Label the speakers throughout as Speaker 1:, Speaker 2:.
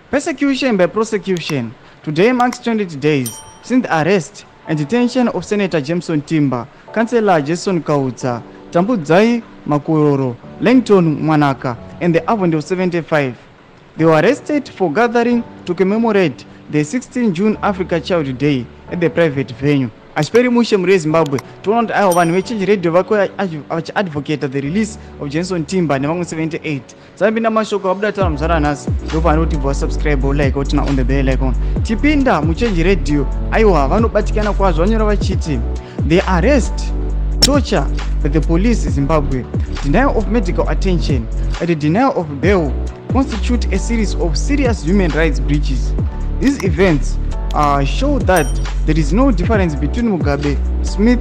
Speaker 1: Persecution by prosecution. Today marks 20 days since the arrest and detention of Senator Jameson Timber, Councillor Jason Kautsa, Tambudzai Makuroro, Langton Mwanaka, and the Avond of 75. They were arrested for gathering to commemorate the 16 June Africa Child Day at the private venue. Ashperi mushe mure Zimbabwe toona kuti aiwa vanhu vechange radio vachiadvocate the release of Jameson Timber nevamwe 78. Zapinda mashoko abuda taura muzara nhasi ndofanira kuti bva subscribe like kuti na on the bell icon. Tipinda muchange radio aiwa vanobatikana kwazvo vanyora vachiti the arrest, torture by the police Zimbabwe, denial of medical attention and the denial of bail constitute a series of serious human rights breaches. These events show that there is no difference between Mugabe Smith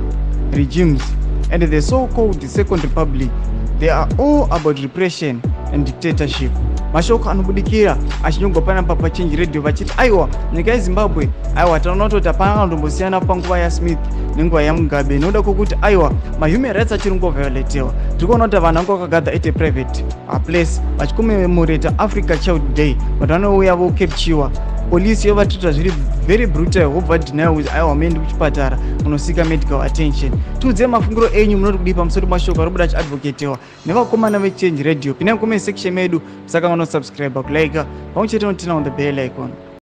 Speaker 1: regimes and the so-called Second Republic. They are all about repression and dictatorship. Mashoko anobudikira achinyongopana pa change radio vachiti aiwa nyika yeZimbabwe aiwa tanoona kuti hapana ndombosiyana panguva yaSmith nenguva yaMugabe noda kwokuti aiwa mahuman rights achiri kungovhayolatewa. Tiri kuona kuti vanhu vangu vakagadha at a private place vachikomemorata Africa Child Day but vanouya vokepchiwa. Polisi yovatita zviri very brutal wobva deny kuti aiwa muende kuchipatara munosika medical attention. Tiudze mafungiro enyu munoti kudii pamusoro mashoko ari kubuda achiadvocatewa nevakomana vechange radio. Pinai mucomment section medu saka munosubscribe kulike pamwe chete notina on the bell icon.